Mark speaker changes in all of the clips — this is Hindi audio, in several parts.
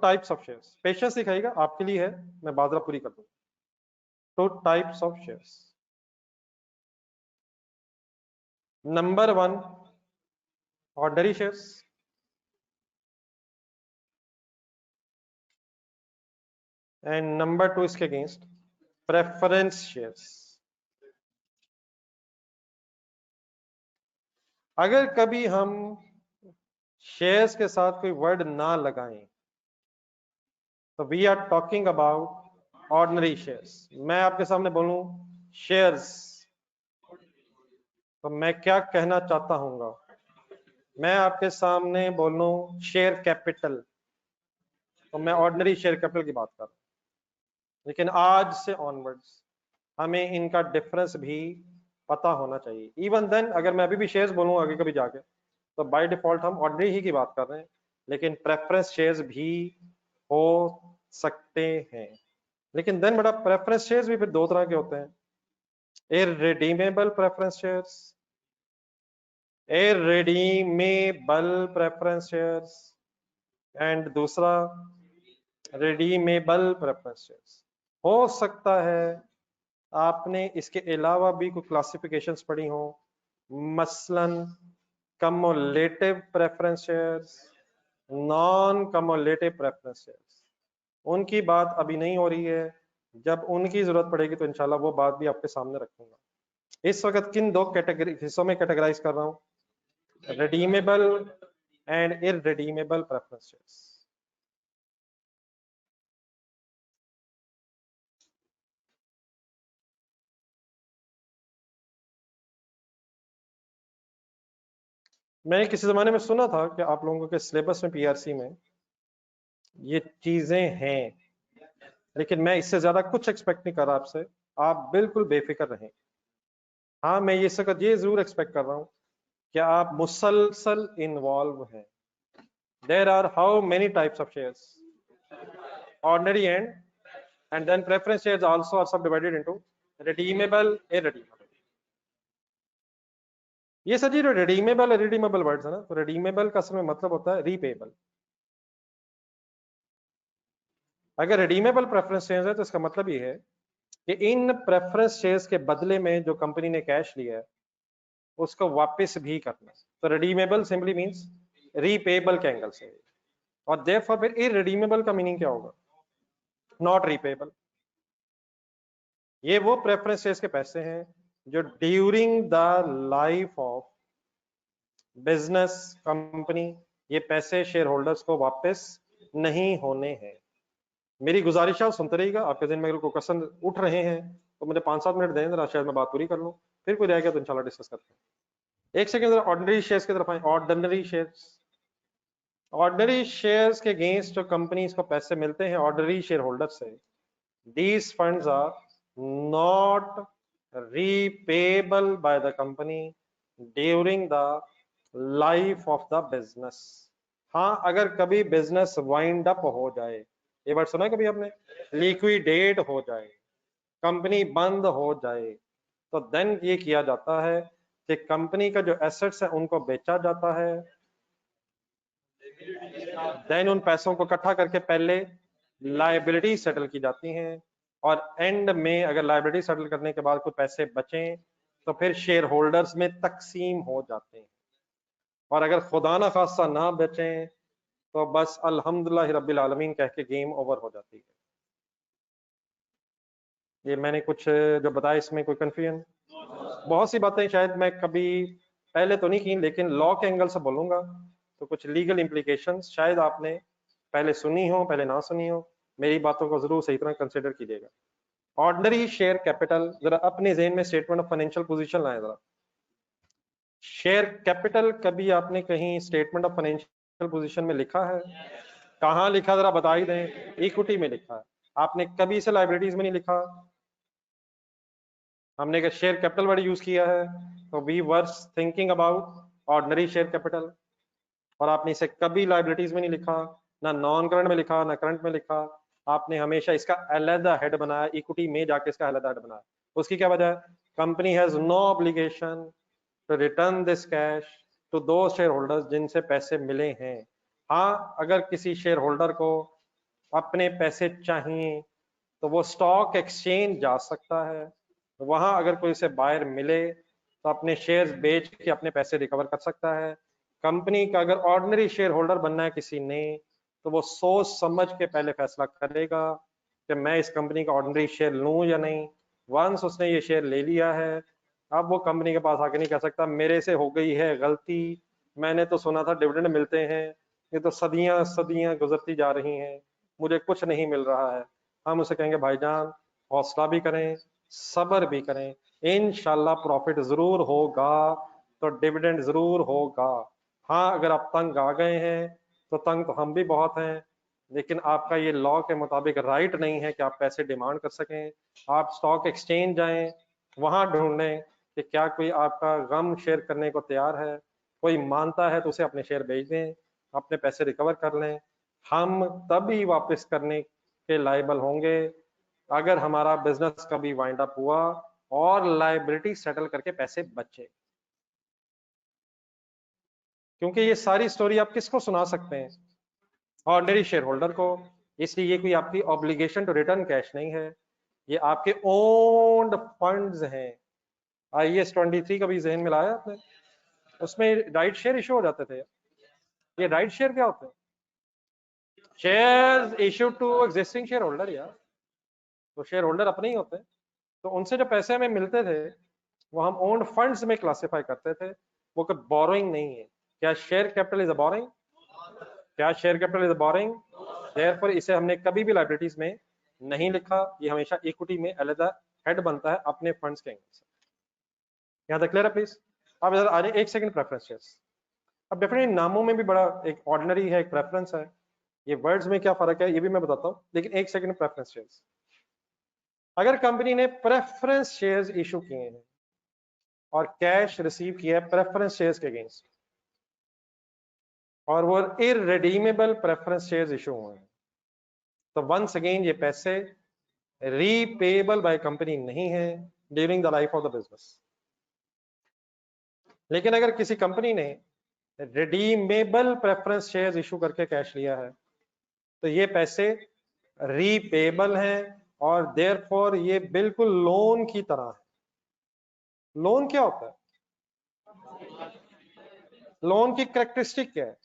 Speaker 1: टाइप्स ऑफ शेयर्स, पेशेंस दिखाएगा आपके लिए है, मैं बाजरा पूरी कर दूं। 2 types of shares. Number 1 ordinary shares, and number 2 इसके अगेंस्ट प्रेफरेंस शेयर्स। अगर कभी हम शेयर्स के साथ कोई वर्ड ना लगाएं तो we are talking about ordinary shares. मैं आपके सामने बोलूं शेयर्स तो मैं क्या कहना चाहता हूँ? मैं आपके सामने बोलूं शेयर कैपिटल तो मैं ऑर्डिनरी शेयर कैपिटल की बात कर रहा हूं। लेकिन आज से ऑनवर्ड्स हमें इनका डिफरेंस भी पता होना चाहिए। इवन देन अगर मैं अभी भी शेयर्स बोलूंगा आगे कभी जाके तो बाय डिफॉल्ट हम ऑर्डिनरी ही की बात कर रहे हैं, लेकिन प्रेफरेंस शेयर्स भी हो सकते हैं। लेकिन देन बड़ा प्रेफरेंस शेयर्स भी फिर 2 तरह के होते हैं, irredeemable preference shares, irredeemable preference shares, and दूसरा रिडीमेबल प्रेफरेंस शेयर्स। हो सकता है आपने इसके अलावा भी कुछ क्लासिफिकेशंस पढ़ी हो, मसलन cumulative preference shares, non cumulative preference shares. उनकी बात अभी नहीं हो रही है, जब उनकी जरूरत पड़ेगी तो इंशाल्लाह वो बात भी आपके सामने रखूंगा। इस वक्त किन 2 कैटेगरी हिस्सों में कैटेगराइज कर रहा हूं? Redeemable and irredeemable preference shares. मैंने किसी जमाने में सुना था कि आप लोगों के सिलेबस में पीआरसी में ये चीजें हैं, लेकिन मैं इससे ज्यादा कुछ एक्सपेक्ट नहीं कर रहा आपसे। आप बिल्कुल बेफिक्र रहें। हाँ, मैं ये सकत ये जरूर एक्सपेक्ट कर रहा हूँ कि आप मुसलसल इन्वॉल्व हैं। There are how many types of shares? Ordinary and then preference shares also are subdivided into redeemable, irredeemable. ये sir ji redeemable irredeemable words है ना, तो रिडीमेबल का असल में मतलब होता है रीपेबल। अगर रिडीमेबल प्रेफरेंस शेयर्स है तो इसका मतलब ये है कि इन प्रेफरेंस शेयर्स के बदले में जो कंपनी ने कैश लिया है उसको वापस भी करना। तो रिडीमेबल सिंपली मींस रीपेबल के एंगल से, और देयरफॉर फिर इररिडीमेबल का मीनिंग क्या होगा? Not repayable. ये वो प्रेफरेंस शेयर्स के पैसे हैं जो during the life of business company ये पैसे शेयर होल्डर्स को वापस नहीं होने हैं। मेरी गुजारिश है सुनते रहिएगा। आपके दिन में कोई क्वेश्चन उठ रहे हैं तो मुझे 5-7 मिनट दें जरा, शायद मैं बात पूरी कर लूं, फिर कोई रहेगा तो इंशाल्लाह डिस्कस करते हैं। एक सेकंड जरा ऑर्डिनरी शेयर्स की तरफ आए। ऑर्डिनरी शेयर्स, ऑर्डिनरी शेयर्स के अगेंस्ट जो कंपनीज को पैसे मिलते हैं ऑर्डिनरी शेयर होल्डर से, these funds are not repayable by the company during the life of the business. हाँ, अगर कभी बिजनेस वाइंड अप हो जाए, ये वर्ड सुना है कभी आपने? लिक्विडेट हो जाए, कंपनी बंद हो जाए, तो देन ये किया जाता है कि कंपनी का जो एसेट्स है उनको बेचा जाता है, देन उन पैसों को इकट्ठा करके पहले लायबिलिटी सेटल की जाती हैं, और एंड में अगर लायबिलिटी सेटल करने के बाद कुछ पैसे बचें तो फिर शेयर होल्डर्स में तकसीम हो जाते हैं, और अगर खुदा ना खासा ना बचें तो बस अल्हम्दुलिल्लाह रब्बिल आलमीन कह के गेम ओवर हो जाती है। ये मैंने कुछ जो बताया इसमें कोई कंफ्यूजन? बहुत सी बातें शायद मैं कभी पहले तो नहीं की, लेकिन लॉ के एंगल से बोलूंगा तो कुछ लीगल इम्प्लीकेशंस शायद आपने पहले सुनी हो, पहले ना सुनी हो। मेरी बातों को जरूर सही तरह कंसिडर कीजिएगा। ऑर्डिनरी शेयर कैपिटल, जरा अपने ज़हन में स्टेटमेंट ऑफ फाइनेंशियल पोजीशन लाएं जरा। शेयर कैपिटल कभी आपने कहीं स्टेटमेंट ऑफ फाइनेंशियल पोजीशन में लिखा है? कहाँ लिखा जरा बता ही दें। इक्विटी में लिखा है, आपने कभी इसे लाइबिलिटीज में नहीं लिखा। हमने शेयर कैपिटल वर्ड यूज किया है, तो we were thinking about ordinary share capital, और आपने इसे कभी लाइबिलिटीज में नहीं लिखा, ना नॉन करंट में लिखा ना करंट में लिखा। आपने हमेशा इसका अलहदा हेड बनाया, इक्विटी में जाके इसका अलहदा हेड बनाया। उसकी क्या वजह है? Company has no obligation to return this cash to दो शेयर होल्डर्स जिनसे पैसे मिले हैं। हाँ, अगर किसी शेयर होल्डर को अपने पैसे चाहिए तो वो स्टॉक एक्सचेंज जा सकता है, वहां अगर कोई उसे बायर मिले तो अपने शेयर्स बेच के अपने पैसे रिकवर कर सकता है। कंपनी का अगर ऑर्डिनरी शेयर होल्डर बनना है किसी ने, तो वो सोच समझ के पहले फैसला करेगा कि मैं इस कंपनी का ऑर्डिनरी शेयर लूं या नहीं। वंस उसने ये शेयर ले लिया है, अब वो कंपनी के पास आके नहीं कह सकता मेरे से हो गई है गलती, मैंने तो सुना था डिविडेंड मिलते हैं, ये तो सदियां सदियां गुजरती जा रही हैं, मुझे कुछ नहीं मिल रहा है। हम उसे कहेंगे भाईजान हौसला भी करें, सब्र भी करें, इंशाल्लाह प्रॉफिट जरूर होगा, तो डिविडेंड जरूर होगा। हाँ, अगर आप तंग आ गए हैं तो तंग तो हम भी बहुत हैं, लेकिन आपका ये लॉ के मुताबिक राइट नहीं है कि आप पैसे डिमांड कर सकें। आप स्टॉक एक्सचेंज जाएं, वहां ढूंढें कि क्या कोई आपका गम शेयर करने को तैयार है, कोई मानता है तो उसे अपने शेयर बेच दें, अपने पैसे रिकवर कर लें। हम तभी वापस करने के लायबल होंगे अगर हमारा बिजनेस कभी वाइंड अप हुआ और लायबिलिटी सेटल करके पैसे बचे। क्योंकि ये सारी स्टोरी आप किसको सुना सकते हैं? ऑर्डिनरी शेयर होल्डर को। इसलिए ये कोई आपकी ऑब्लिगेशन टू रिटर्न कैश नहीं है, ये आपके ओन्ड फंड्स हैं। IAS 23 का भी जहन में लाया आपने? उसमें राइट शेयर इशू हो जाते थे। ये राइट शेयर क्या होते हैं? Shares issued to existing shareholder यार, तो शेयर होल्डर अपने ही होते हैं। तो उनसे जो पैसे हमें मिलते थे वो हम ओन्ड फंड्स में क्लासिफाई करते थे, वो कोई बोरोइंग नहीं है। क्या share capital is a borrowing? क्या share capital is a borrowing? Therefore इसे हमने कभी भी लायबिलिटीज में नहीं लिखा, ये हमेशा इक्विटी में अलग हेड बनता है अपने फंड्स के एंगल से। यहाँ तक क्लियर है प्लीज? अब इधर आ रहे एक सेकंड प्रेफरेंस शेयर्स। अब डेफिनेटली नामों में भी बड़ा एक ऑर्डिनरी है, एक प्रेफरेंस है, ये वर्ड्स में क्या फर्क है ये भी मैं बताता हूँ, लेकिन एक सेकंड प्रेफरेंस शेयर्स। अगर कंपनी ने प्रेफरेंस शेयर्स इशू किए हैं और कैश रिसीव किया है प्रेफरेंस शेयर्स के अगेंस्ट, और वो इररिडीमेबल प्रेफरेंस शेयर्स इशू हुए हैं, तो वंस अगेन ये पैसे रीपेबल बाय कंपनी नहीं है during the life of the business. लेकिन अगर किसी कंपनी ने रिडीमेबल प्रेफरेंस शेयर्स इशू करके कैश लिया है, तो ये पैसे रीपेबल हैं और देयरफॉर ये बिल्कुल लोन की तरह है। लोन क्या होता है? लोन की कैरेक्टरिस्टिक क्या है?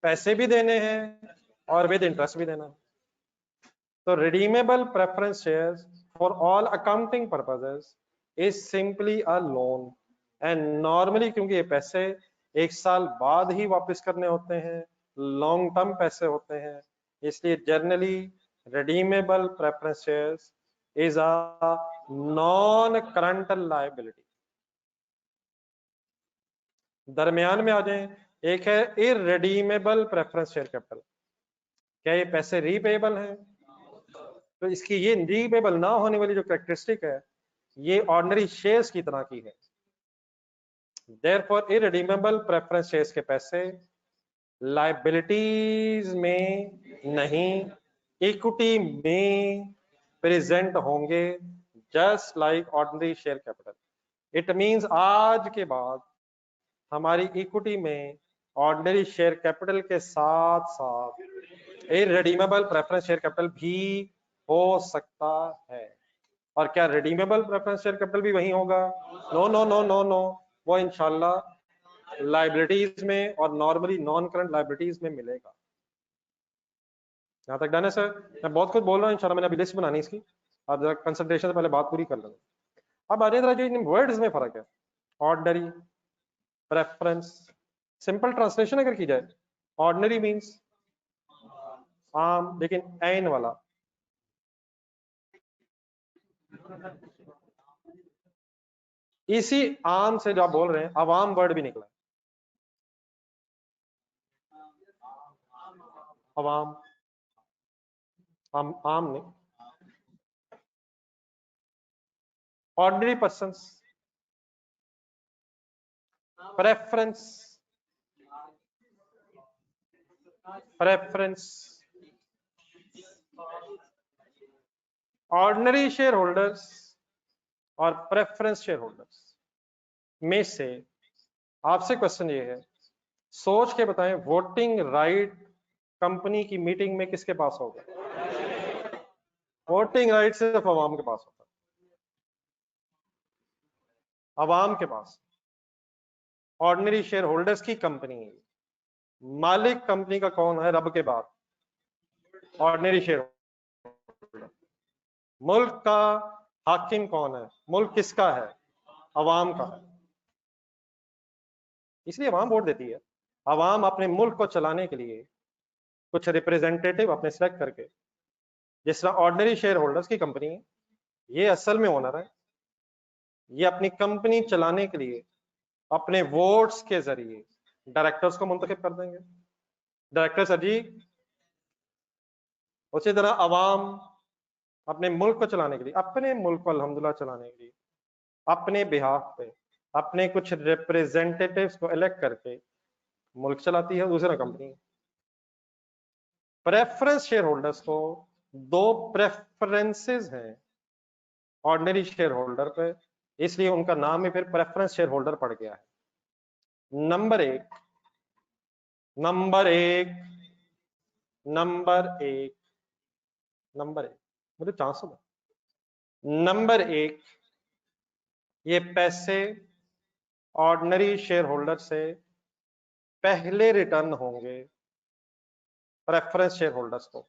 Speaker 1: पैसे भी देने हैं और विद इंटरेस्ट भी देना है। तो redeemable preference shares for all accounting purposes is simply a loan, and normally क्योंकि ये पैसे एक साल बाद ही वापस करने होते हैं, लॉन्ग टर्म पैसे होते हैं, इसलिए generally redeemable preference shares is a non current liability। दरमियान में आ जाएं, एक है irredeemable preference share capital। क्या ये पैसे रीपेबल हैं? तो इसकी ये रीपेबल ना होने वाली जो कैरेक्टरिस्टिक है, ये ऑर्डिनरी शेयर्स की तरह की है। देयरफॉर इररिडीमेबल प्रेफरेंस शेयर्स के पैसे लायबिलिटीज में नहीं, इक्विटी में प्रेजेंट होंगे, just like ordinary share capital. It means आज के बाद हमारी इक्विटी में ऑर्डिनरी शेयर कैपिटल के साथ साथ इररिडीमेबल प्रेफरेंस शेयर कैपिटल भी हो सकता है। और क्या रिडीमेबल प्रेफरेंस शेयर कैपिटल भी वही होगा? No no no no no, वो इंशाल्लाह लाइबिलिटीज में और नॉर्मली नॉन करंट लाइबिलिटीज में मिलेगा। यहाँ तक डन है सर? मैं बहुत कुछ बोल रहा हूँ, इंशाल्लाह मैंने अभी लिस्ट बनानी इसकी, आप जरा कंसंट्रेशन से पहले बात पूरी कर लेंगे। अब आने तरह जो इन वर्ड्स में फर्क है, ऑर्डिनरी, प्रेफरेंस, सिंपल ट्रांसलेशन अगर की जाए, ऑर्डिनरी मीन्स आम, लेकिन एन वाला, इसी आम से जो आप बोल रहे हैं अवाम वर्ड भी निकला, अवाम, आम ने, ordinary person, preference, preference, ordinary share holders और प्रेफरेंस शेयर होल्डर्स में से आपसे क्वेश्चन ये है, सोच के बताएं, वोटिंग राइट कंपनी की मीटिंग में किसके पास होगा? वोटिंग राइट सिर्फ अवाम के पास होता है, अवाम के पास। ऑर्डिनरी शेयर होल्डर्स की कंपनी है, मालिक कंपनी का कौन है? रब के बाद ऑर्डिनरी शेयर होल्डर। मुल्क का हाकिम कौन है? मुल्क किसका है? अवाम का है, इसलिए अवाम वोट देती है। अवाम अपने मुल्क को चलाने के लिए कुछ रिप्रेजेंटेटिव अपने सेलेक्ट करके, जिस तरह ऑर्डिनरी शेयर होल्डर्स की कंपनी है, ये असल में ओनर है, ये अपनी कंपनी चलाने के लिए अपने वोट्स के जरिए डायरेक्टर्स को मुंतखब कर देंगे। डायरेक्टर सर जी, उसी तरह अवाम अपने मुल्क को चलाने के लिए, अपने मुल्क को अल्हम्दुलिल्लाह चलाने के लिए अपने बिहाफ पे अपने कुछ रिप्रेजेंटेटिव्स को इलेक्ट करके मुल्क चलाती है, दूसरा कंपनी। प्रेफरेंस शेयर होल्डर्स को दो प्रेफरेंसेस हैं ऑर्डिनरी शेयर होल्डर पे, इसलिए उनका नाम ही फिर प्रेफरेंस शेयर होल्डर पड़ गया है। नंबर एक, नंबर एक, नंबर एक, नंबर एक, मुझे चांस दो। नंबर एक, ये पैसे ऑर्डिनरी शेयर होल्डर से पहले रिटर्न होंगे प्रेफरेंस शेयर होल्डर्स को।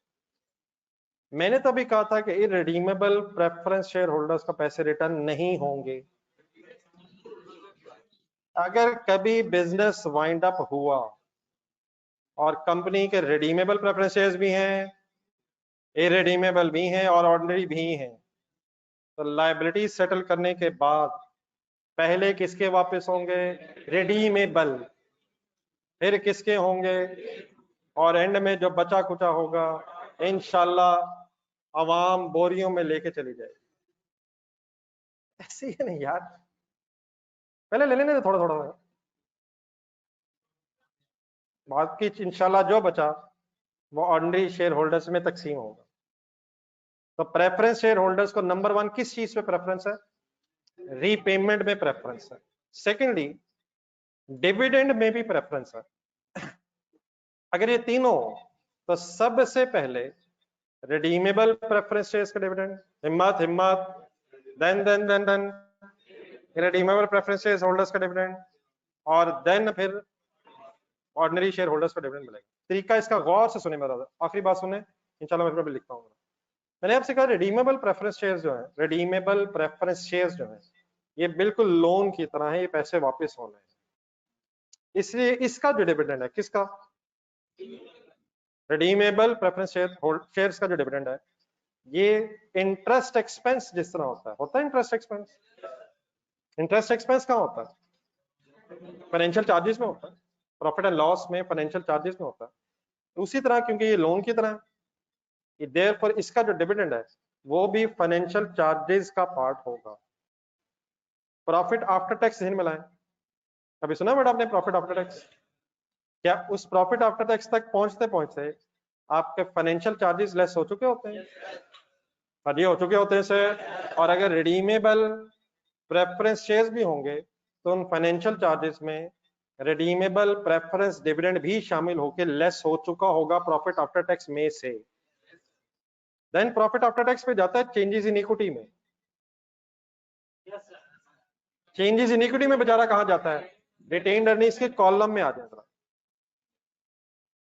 Speaker 1: मैंने तो अभी कहा था कि इररिडीमेबल प्रेफरेंस शेयर होल्डर्स का पैसे रिटर्न नहीं होंगे। अगर कभी बिजनेस वाइंड अप हुआ और कंपनी के रिडीमेबल प्रेफरेंस शेयर्स भी हैं, इररिडीमेबल भी हैं और ऑर्डिनरी भी हैं, तो लायबिलिटी सेटल करने के बाद पहले किसके वापस होंगे? रिडीमेबल, फिर किसके होंगे, और एंड में जो बचा कुचा होगा इंशाल्लाह अवाम बोरियों में लेके चली जाएगी। ऐसे ही नहीं यार, पहले ले लेने दे थोड़ा थोड़ा, बाकी इंशाल्लाह जो बचा वो ऑर्डिनरी शेयर होल्डर्स में तकसीम होगा। तो प्रेफरेंस शेयर होल्डर्स को नंबर वन किस चीज पे प्रेफरेंस है? रीपेमेंट में प्रेफरेंस है। सेकेंडली, डिविडेंड में भी प्रेफरेंस है। अगर ये तीनों, तो सबसे पहले रिडीमेबल प्रेफरेंस शेयर्स का डिविडेंड, हिम्मत हिम्मत, then redeemable preference shareholders का डिविडेंड, और देन फिर ऑर्डिनरी शेयर होल्डर्स का डिविडेंड मिलेगा। तरीका इसका गौर से सुने मेरा, आखिरी बात सुने, इंशाल्लाह मैं फिर लिखता हूँ। मैंने आपसे कहा रिडीमेबल प्रेफरेंस शेयर्स जो है, रिडीमेबल प्रेफरेंस शेयर्स जो है, ये बिल्कुल लोन की तरह है, ये पैसे वापस होने हैं। इसलिए इसका जो डिविडेंड है, किसका? रिडीमेबल प्रेफरेंस शेयर्स का जो डिविडेंड है, ये इंटरेस्ट एक्सपेंस जिस तरह होता है इंटरेस्ट एक्सपेंस। इंटरेस्ट एक्सपेंस कहाँ होता है? फाइनेंशियल चार्जेस में होता है, प्रॉफिट एंड लॉस में फाइनेंशियल चार्जेस में होता है। उसी तरह क्योंकि ये लोन की तरह है, देयरफॉर इसका जो डिविडेंड है वो भी फाइनेंशियल चार्जेस का पार्ट होगा। प्रॉफिट आफ्टर टैक्स नहीं मिला है, कभी सुना बेटा आपने प्रॉफिट आफ्टर टैक्स? क्या उस प्रॉफिट आफ्टर टैक्स तक पहुंचते पहुंचते आपके फाइनेंशियल चार्जेस लेस हो चुके होते हैं? हाँ जी, हो चुके होते हैं सर। और अगर रिडीमेबल प्रेफरेंस शेयर्स भी होंगे तो उन फाइनेंशियल चार्जेस में रिडीमेबल प्रेफरेंस डिविडेंड भी शामिल होकर लेस हो चुका होगा प्रॉफिट आफ्टर टैक्स में से। देन प्रॉफिट आफ्टर टैक्स पे जाता है चेंजेस इन इक्विटी में। चेंजेस इन इक्विटी में बेचारा कहां जाता है? रिटेन्ड अर्निंग्स के कॉलम में आ जाता है।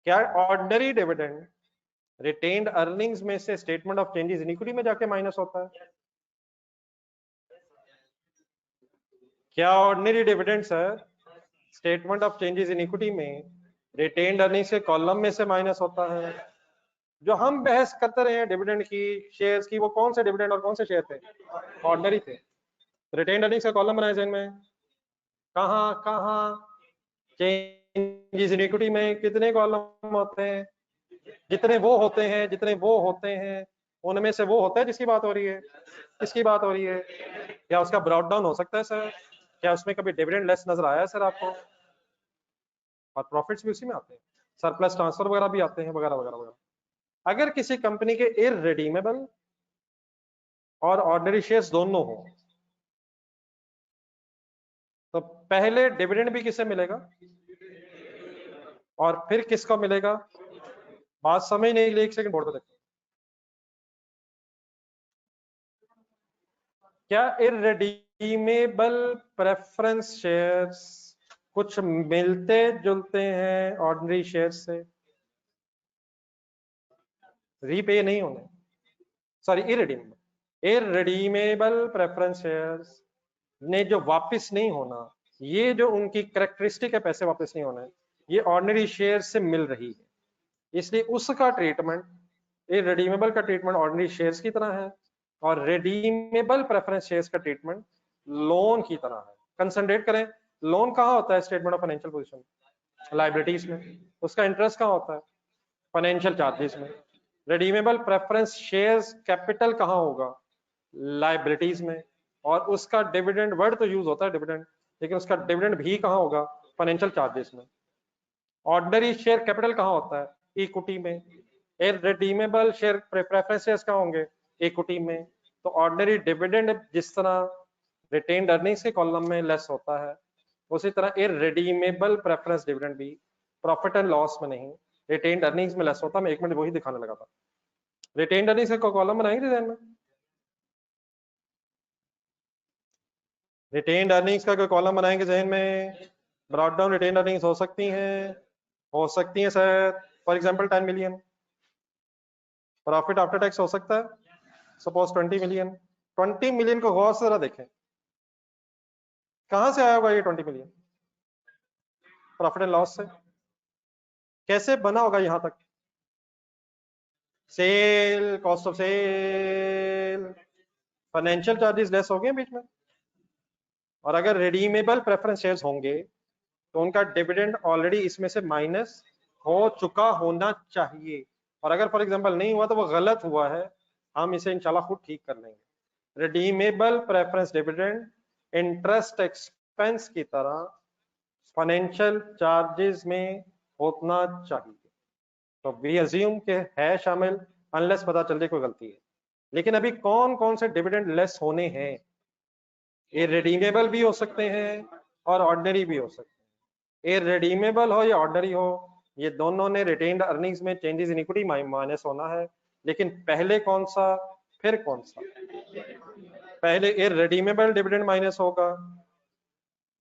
Speaker 1: क्या ऑर्डिनरी डिविडेंड रिटेन्ड अर्निंग्स में से statement of changes in equity में जाके माइनस होता है? क्या ordinary dividend sir statement of changes in equity में रिटेन्ड अर्निंग्स के कॉलम में से माइनस होता है? जो हम बहस करते रहे हैं डिविडेंड की, शेयर्स की, वो कौन से डिविडेंड और कौन से शेयर थे? ऑर्डिनरी थे। रिटेन्ड अर्निंग्स का कॉलम बनाए जहन में, कहां कहां चेंजेस इन इक्विटी में कितने कॉलम होते हैं? जितने वो होते हैं, जितने वो होते हैं, उनमें से वो होता है जिसकी बात हो रही है। किसकी बात हो रही है? क्या उसका ब्रॉड डाउन हो सकता है सर? क्या उसमें कभी डिविडेंड लेस नजर आया है सर आपको? और प्रॉफिट्स भी उसी में आते हैं, सरप्लस ट्रांसफर वगैरह भी आते हैं, वगैरह वगैरह वगैरह। अगर किसी कंपनी के इररिडीमेबल और ऑर्डिनरी शेयर्स दोनों हो तो पहले डिविडेंड भी किसे मिलेगा और फिर किसको मिलेगा? बात समझ नहीं लिए, एक सेकंड बोर्ड पे देखो। क्या इररिडीमेबल प्रेफरेंस शेयर्स कुछ मिलते जुलते हैं ऑर्डिनरी शेयर से? रीपे नहीं होने, sorry irredeemable, irredeemable preference shares ने जो वापस नहीं होना, ये जो उनकी कैरेक्टरिस्टिक है पैसे वापस नहीं होना है, ये ऑर्डिनरी शेयर से मिल रही है, इसलिए उसका ट्रीटमेंट, इररिडीमेबल का ट्रीटमेंट ऑर्डिनरी शेयर्स की तरह है और रिडीमेबल प्रेफरेंस शेयर्स का ट्रीटमेंट लोन की तरह है। कंसंट्रेट करें, लोन कहाँ होता है? Statement of financial position, liabilities में। उसका इंटरेस्ट कहाँ होता है? फाइनेंशियल चार्जेस में। रिडीमेबल प्रेफरेंस शेयर्स कैपिटल कहाँ होगा? लाइबिलिटीज में। और उसका डिविडेंड, वर्ड तो यूज होता है डिविडेंड, लेकिन उसका डिविडेंड भी कहाँ होगा? फाइनेंशियल चार्जेस में। ऑर्डिनरी शेयर कैपिटल कहाँ होता है? इक्विटी में। रिडीमेबल शेयर प्रेफरेंस शेयर्स कहाँ होंगे? इक्विटी में। तो ऑर्डिनरी डिविडेंड जिस तरह रिटेन्ड अर्निंग्स के कॉलम में लेस होता है, उसी तरह इररिडीमेबल प्रेफरेंस डिविडेंड भी प्रॉफिट एंड लॉस में नहीं, रिटेन्ड अर्निंग्स में लेस होता है। मैं 1 मिनट वही दिखाने लगा था। रिटेन्ड अर्निंग्स का कॉलम बनाएंगे ध्यान में, रिटेन्ड अर्निंग्स का कोई कॉलम बनाएंगे जहन में? ब्रॉट डाउन रिटेन्ड अर्निंग्स हो सकती हैं sir. For example 10 million profit after tax हो सकता है, सपोज 20 मिलियन। 20 मिलियन को गौर से जरा देखें, कहां से आया होगा ये 20 मिलियन? प्रॉफिट एंड लॉस से। कैसे बना होगा यहां तक? Sale, cost of sale, financial charges less हो गए बीच में। और अगर रिडीमेबल प्रेफरेंस शेयर्स होंगे तो उनका डिविडेंड ऑलरेडी इसमें से माइनस हो चुका होना चाहिए। और अगर फॉर एग्जांपल नहीं हुआ तो वो गलत हुआ है, हम इसे इंशाल्लाह खुद ठीक कर लेंगे। Redeemable preference dividend interest expense की तरह फाइनेंशियल चार्जेस में होना चाहिए। तो वी अज्यूम के है शामिल, अनलेस पता चल जाए कोई गलती है। लेकिन अभी कौन कौन से डिविडेंड लेस होने हैं? ये रिडीमेबल भी हो सकते हैं और ऑर्डिनरी भी हो सकते हैं। ये रिडीमेबल हो या ऑर्डिनरी हो, ये दोनों ने रिटेन्ड अर्निंग्स में चेंजेस इन इक्विटी माइनस होना है। लेकिन पहले कौन सा फिर कौन सा? पहले ये रिडीमेबल डिविडेंड माइनस होगा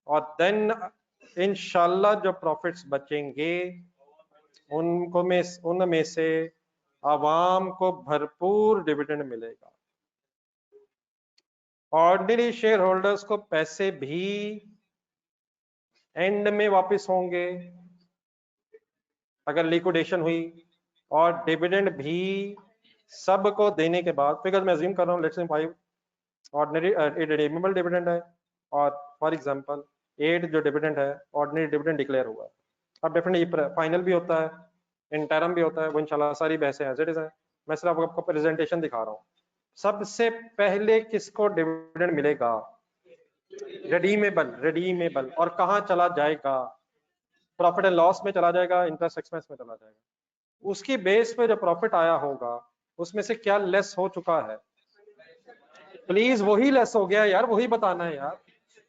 Speaker 1: और देन इंशाल्लाह जो प्रॉफिट्स बचेंगे उनमें से आवाम को भरपूर डिविडेंड मिलेगा। ऑर्डिनरी शेयर होल्डर्स को पैसे भी एंड में वापस होंगे अगर लिक्विडेशन हुई, और डिविडेंड भी सबको देने के बाद, फिगर मैं अज्यूम कर रहा हूँ, let's say 5 ordinary redeemable dividend है और फॉर एग्जांपल 8 जो डिविडेंड है ऑर्डिनरी डिविडेंड डिक्लेयर हुआ है। अब डेफिनेटली फाइनल भी होता है, इंटरम भी होता है, वो इंशाल्लाह सारी बहसें एज इट इज है। मैं सिर्फ आपको प्रेजेंटेशन दिखा रहा हूँ। सबसे पहले किसको डिविडेंड मिलेगा? रिडीमेबल। और कहाँ चला जाएगा? प्रॉफिट एंड लॉस में चला जाएगा, इंटरेस्ट एक्सपेंस में चला जाएगा। उसकी बेस पे जो प्रॉफिट आया होगा उसमें से क्या लेस हो चुका है? प्लीज वही लेस हो गया है यार, वही बताना है यार।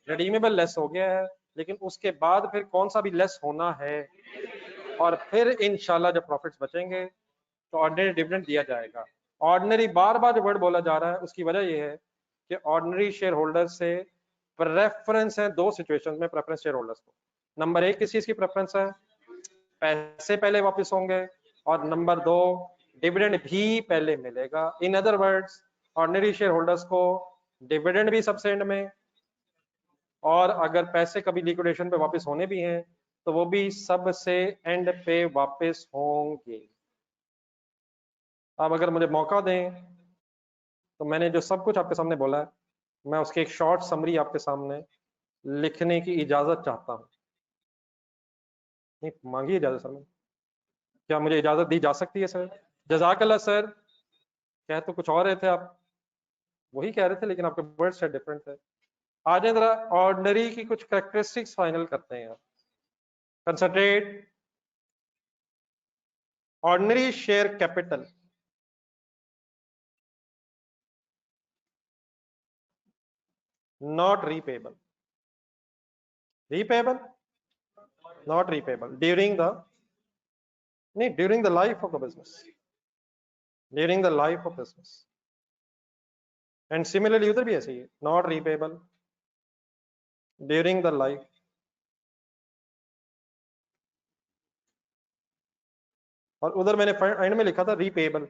Speaker 1: रिडीमेबल लेस हो गया है, लेकिन उसके बाद फिर कौन सा भी लेस होना है? और फिर इंशाल्लाह जब प्रॉफिट्स बचेंगे तो ऑर्डिनरी डिविडेंड दिया जाएगा। ऑर्डिनरी बार बार जो वर्ड बोला जा रहा है उसकी वजह यह है कि ऑर्डिनरी शेयर होल्डर्स से प्रेफरेंस है दो सिचुएशन में प्रेफरेंस शेयर होल्डर्स को। नंबर 1 किस चीज की प्रेफरेंस है? पैसे पहले वापस होंगे, और नंबर 2 डिविडेंड भी पहले मिलेगा। In other words ordinary share holders को डिविडेंड भी सबसे एंड में, और अगर पैसे कभी लिक्विडेशन पे वापस होने भी हैं तो वो भी सबसे एंड पे वापस होंगे। अब अगर मुझे मौका दें तो मैंने जो सब कुछ आपके सामने बोला है, मैं उसकी एक शॉर्ट समरी आपके सामने लिखने की इजाजत चाहता हूँ। नहीं मांगी इजाजत सर, क्या मुझे इजाजत दी जा सकती है सर? जजाकल्ला सर। कह तो कुछ और रहे थे आप, वही कह रहे थे लेकिन आपके वर्ड से डिफरेंट थे। आ जाए जरा ऑर्डिनरी की कुछ कैरेक्टरिस्टिक्स फाइनल करते हैं। Concentrate. Ordinary share capital not repayable, repayable not repayable during the नहीं, during the life of the business, during the life of business. And similarly उधर भी ऐसे ही है, not repayable during the life. और उधर मैंने एंड में लिखा था रीपेबल।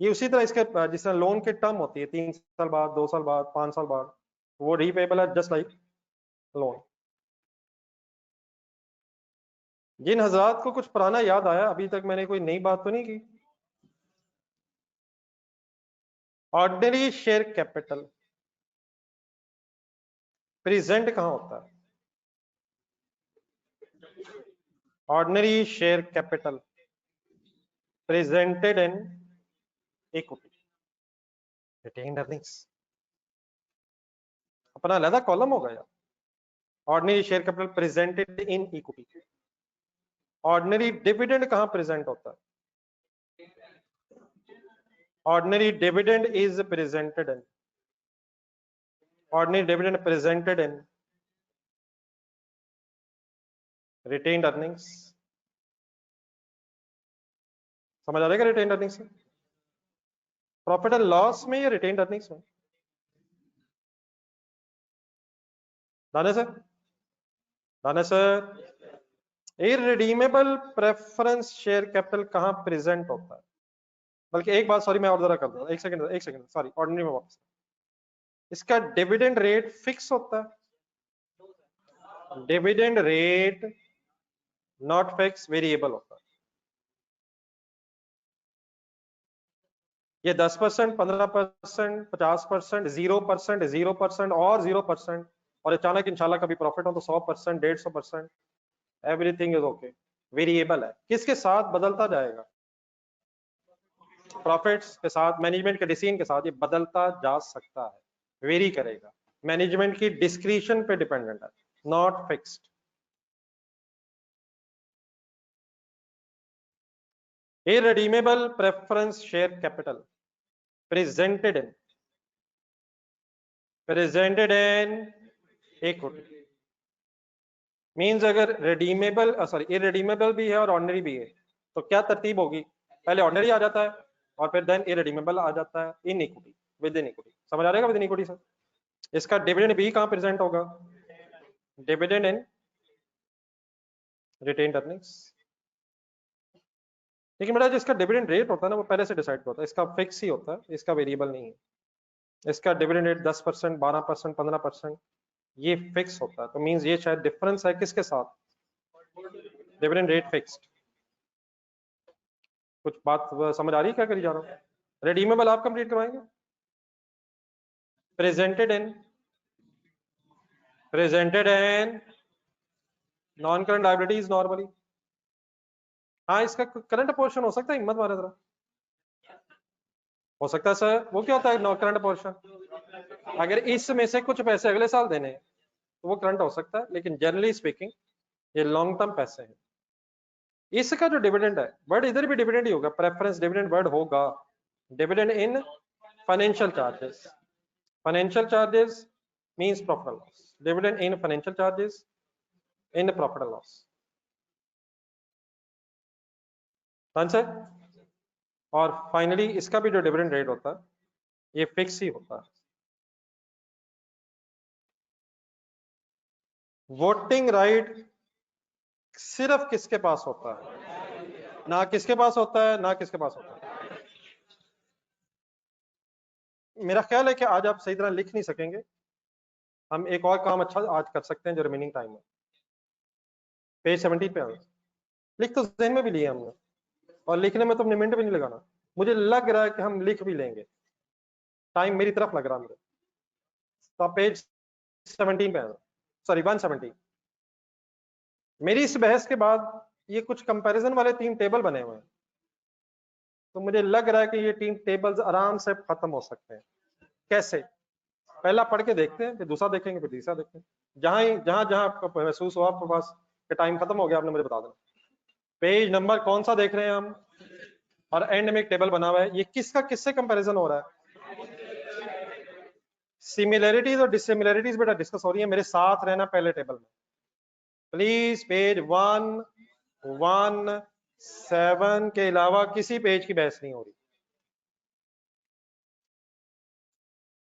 Speaker 1: ये उसी तरह इसके जिस तरह लोन के टर्म होती है 3 साल बाद, 2 साल बाद, 5 साल बाद, वो रीपेबल है जस्ट लाइक लोन। जिन हजरात को कुछ पुराना याद आया, अभी तक मैंने कोई नई बात तो नहीं की। ऑर्डिनरी शेयर कैपिटल प्रेजेंट कहां होता है? Ordinary share capital presented in equity retained earnings, अपना अलग कॉलम होगा यार। Ordinary share capital presented in equity. Ordinary dividend कहां प्रेजेंट होता है? ordinary dividend is presented in, ordinary dividend presented in retained earnings। समझ आ जाएगा retained earnings में? प्रॉफिट एंड लॉस में या retained earnings में? दाने sir irredeemable preference share capital कहां प्रेजेंट होता है? बल्कि एक बात, सॉरी मैं और जरा कर दूं, एक सेकंड सॉरी, ऑर्डिनरी में वापस। इसका डिविडेंड रेट फिक्स होता है? Dividend rate not fix, variable होता है। ये 10%, 15%, 50%, 0%, 0% और 0%, और अचानक इंशाल्लाह कभी प्रॉफिट हो तो 100%, 150%, एवरीथिंग इज ओके। वेरिएबल है, किसके साथ बदलता जाएगा? प्रॉफिट्स के साथ, मैनेजमेंट के डिसीजन के साथ ये बदलता जा सकता है, वेरी करेगा। मैनेजमेंट की डिस्क्रिशन पे डिपेंडेंट है, not fixed. Irredeemable preference share capital presented in equity means अगर redeemable सॉरी irredeemable भी है और ऑर्डिनरी भी है तो क्या तरतीब होगी? पहले ऑर्डिनरी आ जाता है और फिर देन irredeemable आ जाता है in equity, with in equity. समझ आ जाएगा विद इन इक्विटी सर? इसका डिविडेंड भी कहां प्रेजेंट होगा? Dividend in retained earnings. लेकिन बेटा जिसका डिविडेंड रेट होता है ना वो पहले से डिसाइड होता है, इसका फिक्स ही होता है, इसका वेरिएबल नहीं है। इसका डिविडेंड रेट 10%, 12%, 15% ये फिक्स होता है। तो मींस ये शायद डिफरेंस है किसके साथ? Dividend rate fixed. कुछ बात समझ आ रही है क्या करी जा रहा हूं? रिडीमेबल आप कंप्लीट करवाएंगे? Presented in non current liabilities normally. हाँ, इसका करंट पोर्शन हो सकता है, हिम्मत मारे जरा। हो सकता है सर, वो क्या होता है नॉन करंट पोर्शन? अगर इसमें से कुछ पैसे अगले साल देने हैं तो वो करंट हो सकता है, लेकिन जनरली स्पीकिंग ये लॉन्ग टर्म पैसे हैं। इसका जो डिविडेंड है, वर्ड इधर भी डिविडेंड ही होगा, प्रेफरेंस डिविडेंड वर्ड होगा। Dividend in financial charges, financial charges means profit and loss, dividend in financial charges in profit and loss. Answer. और फाइनली इसका भी जो डिविडेंड रेट होता है ये फिक्स ही होता है। वोटिंग राइट सिर्फ किसके पास होता है? ना किसके पास होता है, ना किसके पास होता है। मेरा ख्याल है कि आज आप सही तरह लिख नहीं सकेंगे, हम एक और काम अच्छा आज कर सकते हैं जो रिमेनिंग टाइम है। पेज 17 पे आए, लिख तो जहन में भी लिए हमने, और लिखने में तो हमने मिनट भी नहीं लगाना। मुझे लग रहा है कि हम लिख भी लेंगे, टाइम मेरी तरफ लग रहा है मुझे। तो आप पेज 17 पे आए, सॉरी 170। मेरी इस बहस के बाद ये कुछ कंपैरिजन वाले 3 टेबल बने हुए हैं, तो मुझे लग रहा है कि ये 3 टेबल्स आराम से खत्म हो सकते हैं। कैसे? पहला पढ़ के देखते हैं, फिर दूसरा देखेंगे, फिर तीसरा देखते हैं। जहां जहां आपको महसूस हो आपके पास कि टाइम खत्म हो गया, आपने मुझे बता देना। पेज नंबर कौन सा देख रहे हैं हम, और एंड में एक टेबल बना हुआ है, ये किसका किससे कंपैरिजन हो रहा है? सिमिलैरिटीज और डिसिमिलैरिटीज बेटा डिस्कस हो रही है, मेरे साथ रहना पहले टेबल में प्लीज। पेज 1, 1, 7 के अलावा किसी पेज की बहस नहीं हो रही।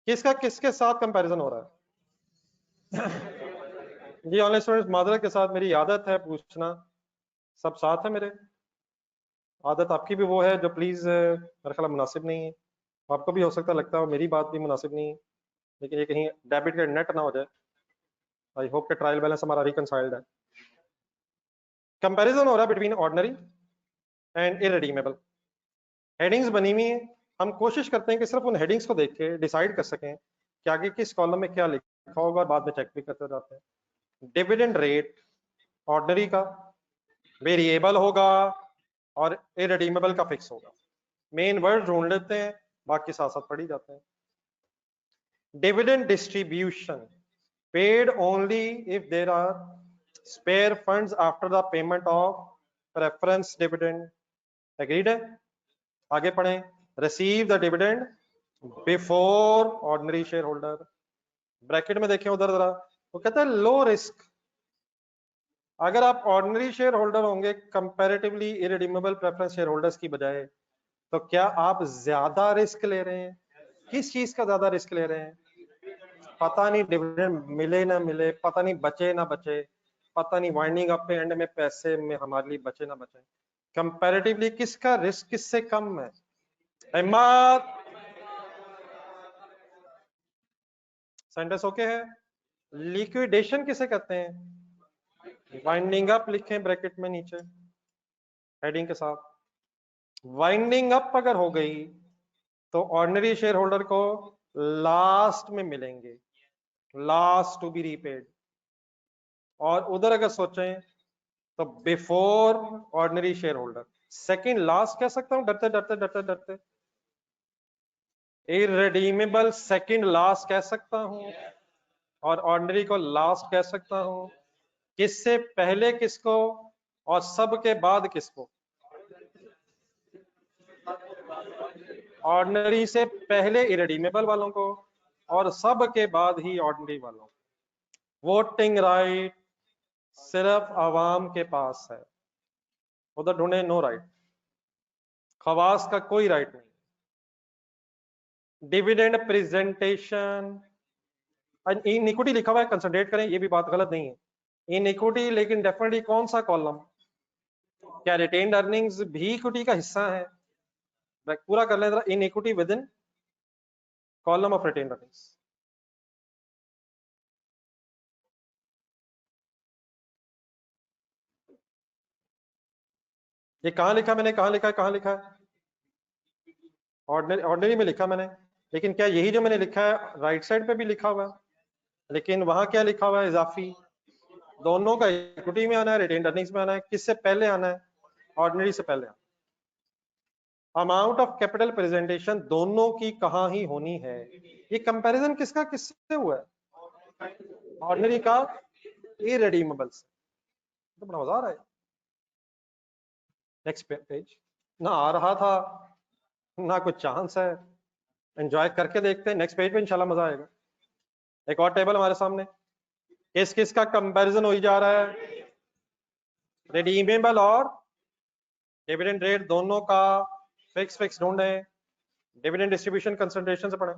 Speaker 1: किसका किसके साथ कंपैरिजन हो रहा है? जी ऑनलाइन स्टूडेंट्स मादरत के साथ, मेरी आदत है पूछना, सब साथ है मेरे। आदत आपकी भी वो है जो प्लीज मेरे ख्याल मुनासिब नहीं है, आपको भी हो सकता लगता है मेरी बात भी मुनासिब नहीं है, लेकिन ये कहीं डेबिट का नेट ना हो जाए। आई होप के ट्रायल बैलेंस हमारा रिकनसाइल्ड है। कंपैरिजन हो रहा है between ordinary and irredeemable. Headings बनी हुई है, हम कोशिश करते हैं कि सिर्फ उन हेडिंग्स को देख के डिसाइड कर सकें कि आगे किस कॉलम में क्या लिखा होगा, और बाद में चेक भी करते जाते हैं। डिविडेंड रेट ऑर्डिनरी का वेरिएबल होगा और इररिडीमेबल का फिक्स होगा। मेन वर्ड ढूंढ लेते हैं, बाकी साथ साथ पढ़ ही जाते हैं। Dividend distribution paid only if there are spare funds after the payment of preference dividend. Agreed है? आगे पढ़ें। Receive the dividend before ordinary shareholder. Bracket में देखें उधर जरा, वो कहता है लो रिस्क। अगर आप ऑर्डिनरी शेयर होल्डर होंगे comparatively irredeemable preference share holders की बजाय, तो क्या आप ज्यादा रिस्क ले रहे हैं? किस चीज का ज्यादा रिस्क ले रहे हैं? पता नहीं डिविडेंड मिले ना मिले, पता नहीं बचे ना बचे, पता नहीं वाइंडिंग अप पे एंड में पैसे में हमारे लिए बचे ना बचे। कंपैरेटिवली किसका रिस्क किससे कम है? अहमद सेंटेंस ओके है? लिक्विडेशन किसे कहते हैं? वाइंडिंग अप लिखें ब्रैकेट में नीचे हेडिंग के साथ। वाइंडिंग अप अगर हो गई तो ऑर्डिनरी शेयर होल्डर को लास्ट में मिलेंगे, लास्ट टू बी रीपेड। और उधर अगर सोचें तो before ordinary share holder, second last कह सकता हूं डरते डरते डरते डरते। इररिडीमेबल सेकेंड लास्ट कह सकता हूं और ऑर्डिनरी को लास्ट कह सकता हूं। किससे पहले किसको और सब के बाद किसको? ऑर्डिनरी से पहले इररिडीमेबल वालों को और सब के बाद ही ऑर्डिनरी वालों को। वोटिंग राइट सिर्फ आवाम के पास है, उधर ढूंढे नो राइट, खवास का कोई राइट नहीं। डिविडेंड प्रेजेंटेशन, इनइक्विटी लिखा हुआ है, कंसंट्रेट करें, ये भी बात गलत नहीं है। इनइक्विटी लेकिन डेफिनेटली कौन सा कॉलम? क्या रिटेन्ड अर्निंग्स भी इक्विटी का हिस्सा है? पूरा कर लें जरा, iniquity with in column of retained earnings. ये कहां लिखा मैंने, कहां लिखा है, कहां लिखा है? ऑर्डिनरी में लिखा मैंने, लेकिन क्या यही जो मैंने लिखा है राइट साइड पे भी लिखा हुआ है? लेकिन वहां क्या लिखा हुआ है? इजाफी। दोनों का इक्विटी में आना है, रिटेन्ड अर्निंग्स में आना है। किससे पहले आना है? ऑर्डिनरी से पहले। अमाउंट ऑफ कैपिटल प्रेजेंटेशन दोनों की कहां ही होनी है? ये कंपैरिजन किसका किससे हुआ है? ऑर्डिनरी का इररिडीमेबल से। तो बड़ा मजा आ रहा है। Next page. ना आ रहा था ना कुछ चांस है, एंजॉय करके देखते हैं। नेक्स्ट पेज पे इंशाल्लाह मजा आएगा। एक और टेबल हमारे सामने, किस किस का कंपैरिजन हो ही जा रहा है? रिडीमेबल और डिविडेंड रेट दोनों का फिक्स ढूंढे। डिविडेंड डिस्ट्रीब्यूशन कंसंट्रेशन से पढ़े।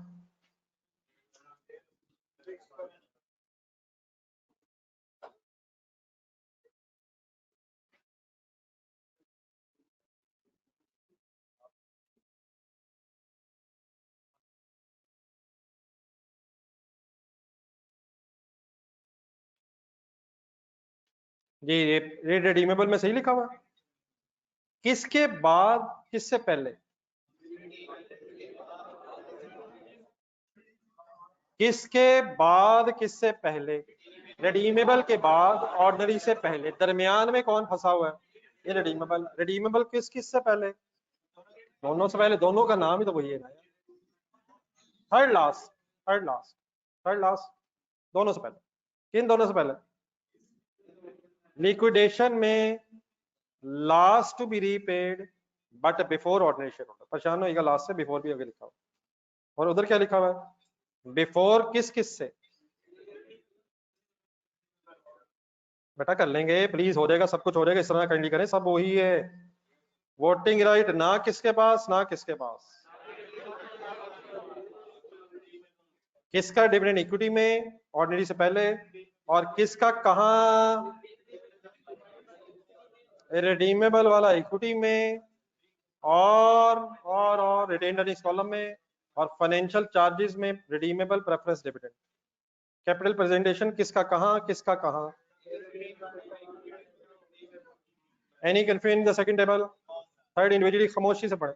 Speaker 1: जी ये रिडीमेबल में सही लिखा हुआ है। किसके बाद किससे पहले? किसके बाद किससे पहले? रिडीमेबल के बाद ऑर्डिनरी से पहले, दरमियान में कौन फंसा हुआ है? ये रिडीमेबल। रिडीमेबल किस किस से पहले? दोनों से पहले, दोनों का नाम ही तो वही है ना। Third last, third last, third last, दोनों से पहले। किन दोनों से पहले? लिक्विडेशन में last to be repaid but before ordinary shareholder. परेशान होगा लास्ट से, बिफोर भी आगे लिखा हुआ। और उधर क्या लिखा हुआ है? बिफोर किस किस से? बेटा कर लेंगे प्लीज, हो जाएगा, सब कुछ हो जाएगा, इस तरह कैंडी करें, सब वही है। वोटिंग राइट ना किसके पास, ना किसके पास, किसका डिविडेंड इक्विटी में ऑर्डिनरी से पहले, और किसका कहां रिडीमेबल वाला इक्विटी में, और रिटेन्ड अर्निंग्स कॉलम में, और फाइनेंशियल चार्जेस में redeemable preference dividend. Capital presentation किसका कहां, किसका कहां। Any confusion in the second table, third individually खामोशी से पढ़े।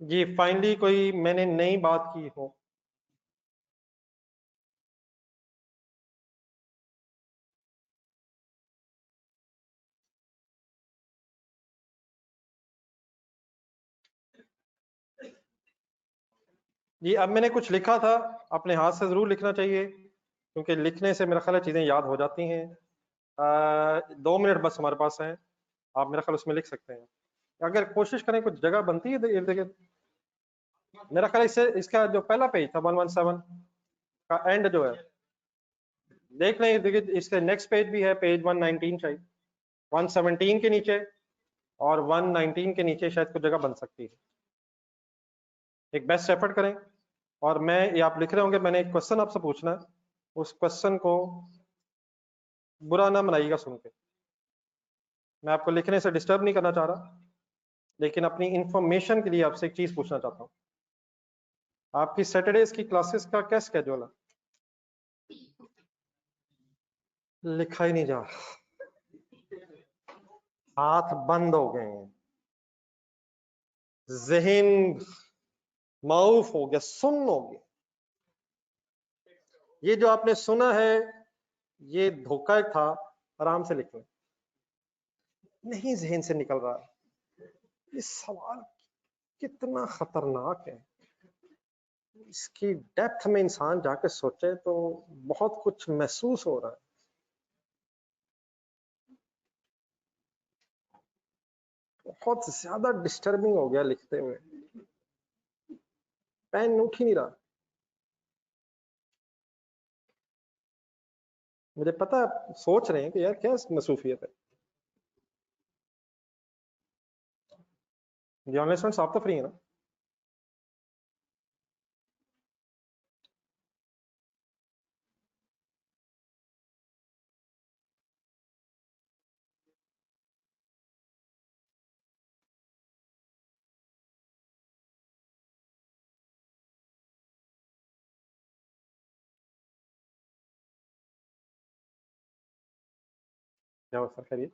Speaker 1: जी फाइनली कोई मैंने नई बात की हो। जी अब मैंने कुछ लिखा था, अपने हाथ से जरूर लिखना चाहिए, क्योंकि लिखने से मेरा ख्याल है चीजें याद हो जाती हैं। 2 मिनट बस हमारे पास हैं, आप मेरा ख्याल उसमें लिख सकते हैं। अगर कोशिश करें कुछ जगह बनती है इर्द गिर्द। मेरा ख्याल इससे इसका जो पहला पेज था 117 का एंड जो है, देख लें इर्द गिर्द, इसके नेक्स्ट पेज भी है, पेज 119 शायद 117 के नीचे और 119 के नीचे शायद कुछ जगह बन सकती है। एक बेस्ट एफर्ट करें, और मैं ये आप लिख रहे होंगे, मैंने एक क्वेश्चन आपसे पूछना है, उस क्वेश्चन को बुरा ना मनाइएगा सुन के। मैं आपको लिखने से डिस्टर्ब नहीं करना चाह रहा, लेकिन अपनी इंफॉर्मेशन के लिए आपसे एक चीज पूछना चाहता हूँ। आपकी सैटरडेज की क्लासेस का क्या स्केड्यूल है? लिखा ही नहीं जा रहा, हाथ बंद हो गए हैं, जहन माऊफ हो गया, सुन्न हो गया। ये जो आपने सुना है ये धोखा था, आराम से लिख लें। नहीं जहन से निकल रहा है, ये सवाल कितना खतरनाक है, इसकी डेप्थ में इंसान जाके सोचे तो बहुत कुछ महसूस हो रहा है। बहुत ज्यादा डिस्टर्बिंग हो गया लिखते हुए, पेन उठ ही नहीं रहा। मुझे पता है सोच रहे हैं कि यार क्या मसरूफियत है। जी ऑनलाइन स्टूडेंट्स आप तो फ्री है ना? क्या सर करिए।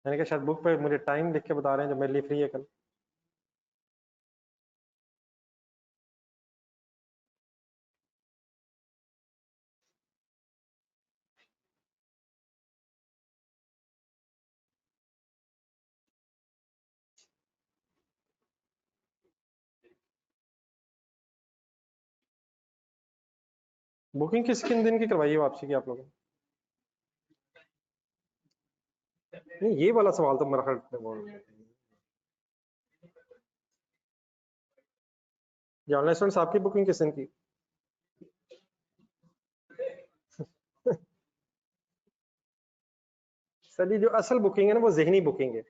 Speaker 1: मैंने कहा शायद बुक पे मुझे टाइम लिख के बता रहे हैं जो मेरे लिए फ्री है कल। बुकिंग किस किन दिन की करवाई है वापसी की आप लोगों ने? नहीं ये वाला सवाल तो मेरा ख्याल जी ऑनलाइन स्टूडेंट्स आपकी बुकिंग किस दिन की? सर जी जो असल बुकिंग है ना वो जहनी बुकिंग है,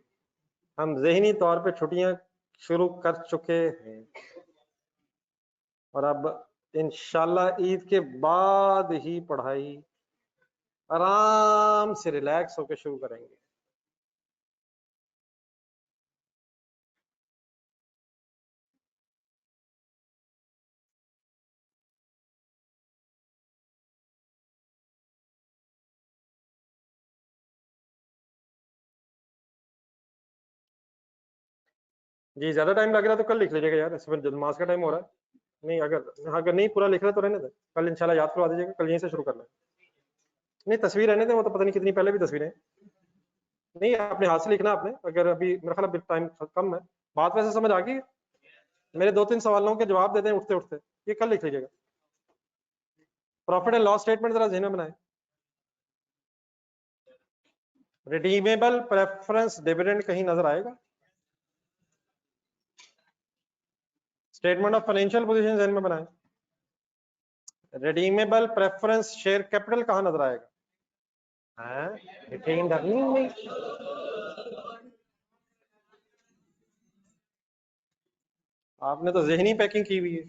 Speaker 1: हम जहनी तौर पे छुट्टियां शुरू कर चुके हैं, और अब इंशाल्लाह ईद के बाद ही पढ़ाई आराम से रिलैक्स होकर शुरू करेंगे। जी ज्यादा टाइम लग रहा है तो कल लिख लीजिएगा यार, इसमें नमाज का टाइम हो रहा है। नहीं अगर नहीं पूरा लिख रहा तो रहने दे, कल इंशाल्लाह याद करवा दीजिएगा, कल यहीं से शुरू करना है। नहीं तस्वीर रहने दे, वो तो पता नहीं कितनी पहले भी तस्वीरें। नहीं अपने हाथ से लिखना आपने, अगर अभी मेरा ख्याल अभी टाइम कम है। बात वैसे समझ आ गई? मेरे 2-3 सवालों के जवाब देते हैं उठते उठते, ये कल लिख लीजिएगा। प्रॉफिट एंड लॉस स्टेटमेंट जरा ज़हन में बनाए। रिडीमेबल प्रेफरेंस डिविडेंड कहीं नजर आएगा? स्टेटमेंट ऑफ फाइनेंशियल पोजीशन ज़हन में बनाए। रिडीमेबल प्रेफरेंस शेयर कैपिटल कहां नजर आएगा? रिटेन्ड अर्निंग में। आपने तो ज़हनी पैकिंग की हुई है।